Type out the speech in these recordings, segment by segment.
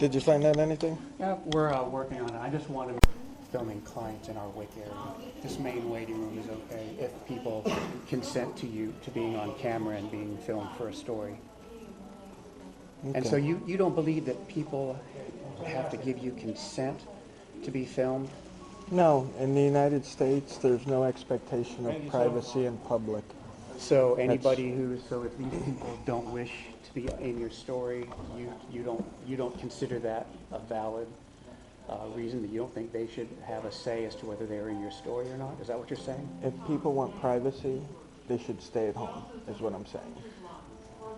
Did you find out anything? Yeah, we're working on it. I just wanted filming clients in our WIC area. This main waiting room is okay if people consent to you to being on camera and being filmed for a story. Okay. And so you don't believe that people have to give you consent to be filmed? No, in the United States, there's no expectation of privacy in public. So anybody so if these people don't wish to be in your story, you don't consider that a valid reason, that you don't think they should have a say as to whether they're in your story or not? Is that what you're saying? If people want privacy, they should stay at home, is what I'm saying.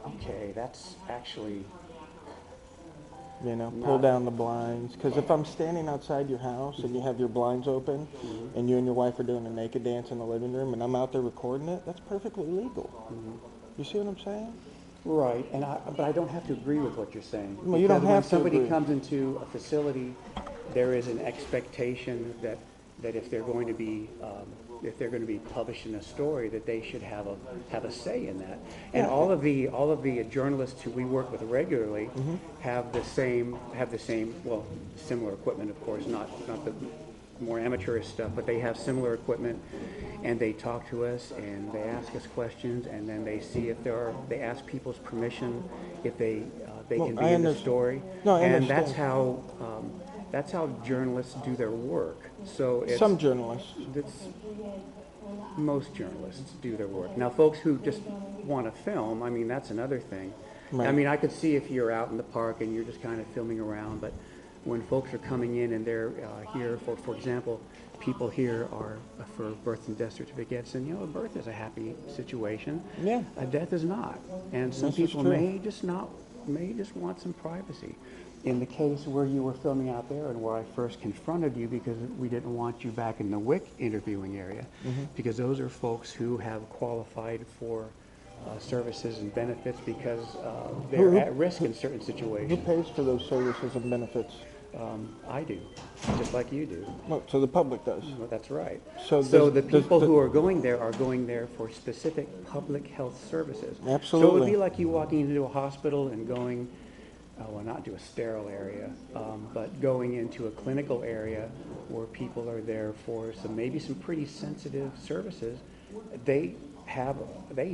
Okay, that's actually... You know, pull down the blinds. Because if I'm standing outside your house and you have your blinds open and you and your wife are doing a naked dance in the living room and I'm out there recording it, that's perfectly legal. You see what I'm saying? Right, but I don't have to agree with what you're saying. Well, you don't have to When somebody agree. comes into a facility, there is an expectation that if they're going to be published in a story, that they should have a say in that. And all of the journalists who we work with regularly have the same well, similar equipment, of course, not the more amateurish stuff, but they have similar equipment, and they talk to us and they ask us questions, and then they see if they ask people's permission if they can be in the story. No, I and understand. that's how journalists do their work. So it's, Some journalists. most journalists do their work. Now, folks who just want to film, I mean, that's another thing. Right. I mean, I could see if you're out in the park and you're just kind of filming around, but when folks are coming in and they're here for example, people here are for birth and death certificates, and a birth is a happy situation. Yeah. A death is not, and some This is people true. may just want some privacy. In the case where you were filming out there and where I first confronted you because we didn't want you back in the WIC interviewing area, because those are folks who have qualified for services and benefits because they're at risk in certain Who situations. pays for those services and benefits? I do, just like you do. Well, so the public does. Well, that's right. So So the does people who are going there for specific public health services. So it would Absolutely. be like you walking into a hospital and going, well, not to a sterile area, but going into a clinical area where people are there for maybe some pretty sensitive services. They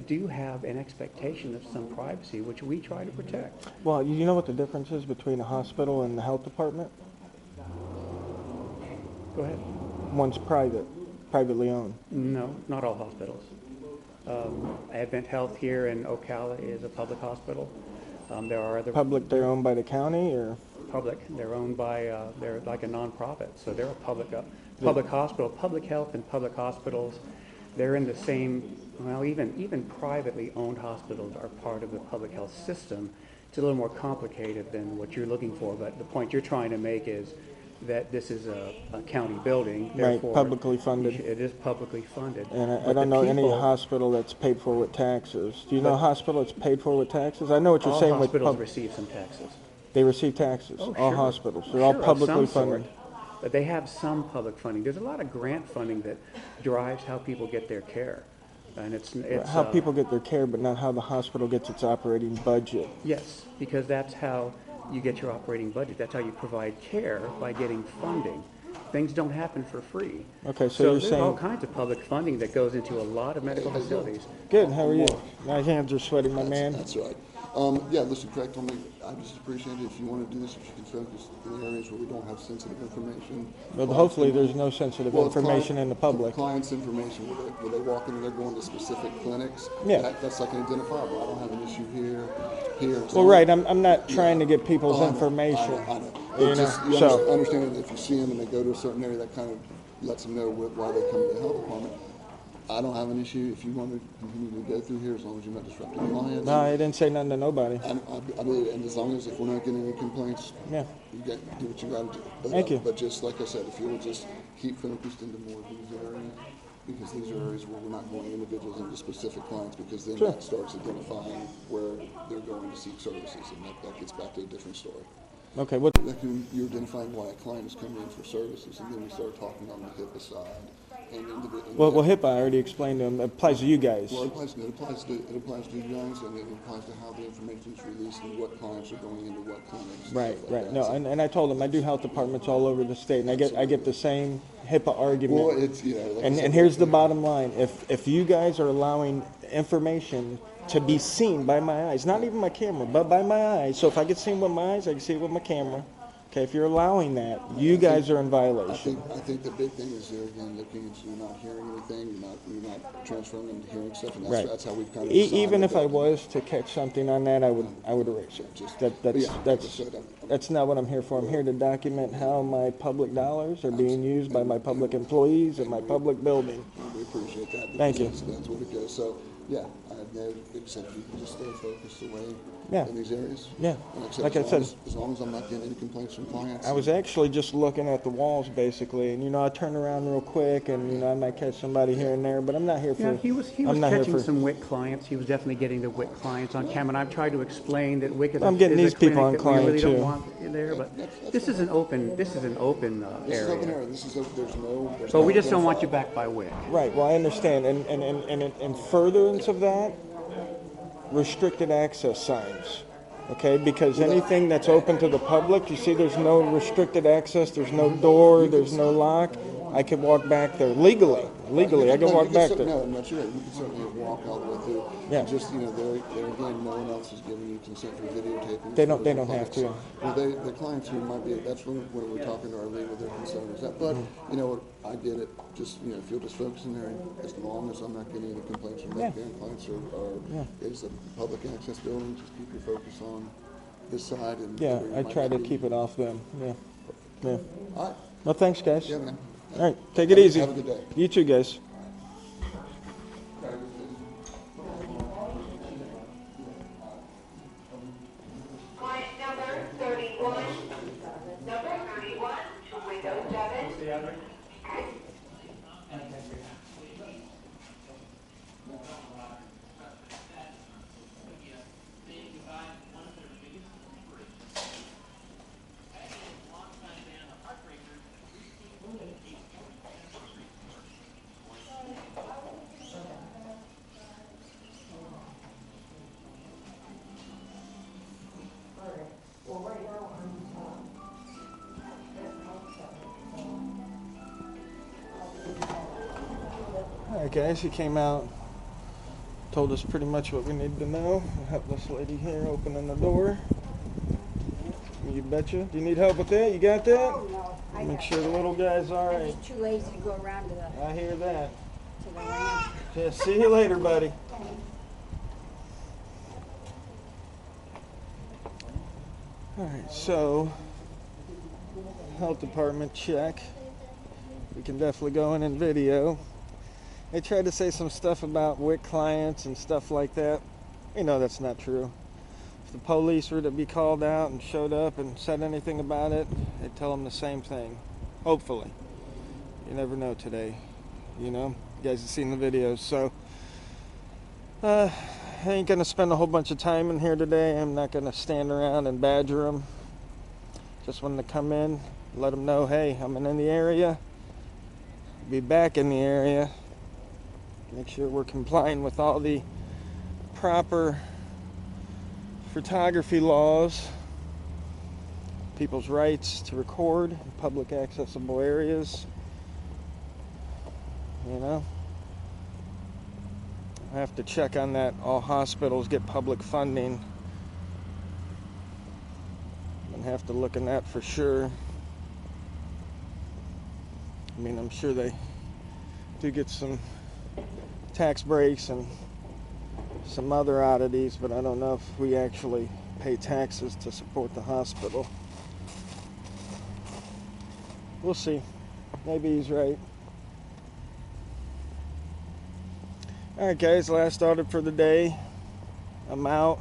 do have an expectation of some privacy, which we try to protect. Well, you know what the difference is between a hospital and the health department? Go ahead. One's privately owned. No, not all hospitals. Advent Health here in Ocala is a public hospital. There are other Public, they're owned by the county, or? public. They're owned by, they're like a nonprofit, so they're a public hospital. Public health and public hospitals, they're in the same, well, even privately owned hospitals are part of the public health system. It's a little more complicated than what you're looking for, but the point you're trying to make is that this is a county building, Right, therefore publicly funded. It is publicly funded. And I But don't the know any people- hospital that's paid for with taxes. Do you know a hospital that's paid for with taxes? I know what you're All saying with hospitals receive some taxes. they receive taxes. Oh, All sure. hospitals. They're all Sure, of publicly some funded. sort. But they have some public funding. There's a lot of grant funding that drives how people get their care. And it's How people get their care, but not how the hospital gets its operating budget. Yes, because that's how you get your operating budget. That's how you provide care, by getting funding. Things don't happen for free. Okay, so you're there's all saying... kinds of public funding that goes into a lot of medical facilities. Good, how are you? My hands are sweaty, my man. That's right. Yeah, listen, correct on me. I just appreciate it if you want to do this, if you can focus in areas where we don't have sensitive information. But hopefully there's no sensitive Well, it's information client- in the public. Clients' information, where they walk in and they're going to specific clinics. Yeah. That's like an identifiable. I don't have an issue here. Well, right, I'm not trying to get people's Oh, I know, information. I know. You It's just, know, you so... understand that if you see them and they go to a certain area, that kind of lets them know why they come to the health department. I don't have an issue if you want to continue to go through here, as long as you're not disrupting clients. No, I didn't say nothing to nobody. I believe, and as long as if we're not getting any complaints, Yeah. you do what you got to do. But, Thank you. But just like I said, if you'll just keep focused into more of these areas, because these are areas where we're not going individuals into specific clients, because then Sure. that starts identifying where they're going to seek services, and that gets back to a different story. Okay, what... You're identifying why a client is coming in for services, and then we start talking on the HIPAA side Well, HIPAA, I already explained to him, it applies to you guys. Well, it applies to you guys, and it applies to how the information is released and what clients are going into what clinics. Right, Stuff like right. that. No, So- and I told him I do health departments all over the state, and I get the same HIPAA argument. Well, it's, you know, like I And said, here's the bottom line: if you guys are allowing information to be seen by my eyes, not even my camera, but by my eyes. So if I get seen with my eyes, I can see it with my camera. Okay, if you're allowing that, you guys are in violation. I think the big thing is they're again looking into you're not hearing anything, you're not transferring them to hearing stuff, and Right. that's how we've kind of Even decided if I that- was to catch something on that, I would erase it. But yeah, like I That's said, that's not what I'm here for. I'm here to document how my public dollars are being used by my public employees in my public building. we appreciate that. Thank because you. That's what it goes. So yeah, like I said, if you can just stay focused away Yeah. in these areas. Yeah. And Like I said, as long as I'm not getting any complaints from clients. I was actually just looking at the walls basically, and I turn around real quick, and I might catch somebody here and there, but I'm not here for. Yeah, he was I'm not here catching for- some WIC clients. He was definitely getting the WIC clients on camera. And I've tried to explain that WIC is I'm getting is these a people clinic on that we really client, don't too. want there, but That's this is an open This is open area. area. This is there's no. So we just don't want you back by WIC. Right. Well, I understand, and in furtherance of that, restricted access signs. Okay, because anything that's open to the public, you see, there's no restricted access. There's no door. There's no lock. I could walk back there legally. Legally, I can walk back there. No, I'm not sure. You can certainly walk all the way through. Yeah. And just there again, no one else is giving you consent for videotaping. They don't have to. Well, the clients who might be. That's when we're talking to our legal, their concern is that. But you know what? I get it. Just if you'll just focus in there, and as long as I'm not getting any complaints from Yeah. them clients it's a public access building. Just keep your focus on this side and. Yeah, where you I might try to be. keep it off them. Yeah. Yeah. All right. Well, thanks, guys. Yeah, man. All right, take it easy. Have a good day. You too, guys. Client number 31, to Windows 7. All right, guys, he came out, told us pretty much what we needed to know. We'll have this lady here opening the door. You betcha. Do you need help with that? You got that? Oh, no. Make sure the little guy's all I'm right. just too lazy to go around to the I hear that. ranch. Yeah, see you later, buddy. All right, so health department check. We can definitely go in and video. They tried to say some stuff about WIC clients and stuff like that. That's not true. If the police were to be called out and showed up and said anything about it, they'd tell them the same thing. Hopefully. You never know today. You guys have seen the videos. So, I ain't going to spend a whole bunch of time in here today. I'm not going to stand around and badger them. Just wanted to come in, let them know, hey, I'm in the area. Be back in the area. Make sure we're complying with all the proper photography laws, people's rights to record in public accessible areas. I have to check on that. All hospitals get public funding. And have to look in that for sure. I'm sure they do get some tax breaks and some other oddities, but I don't know if we actually pay taxes to support the hospital. We'll see. Maybe he's right. Alright guys, last audit for the day. I'm out.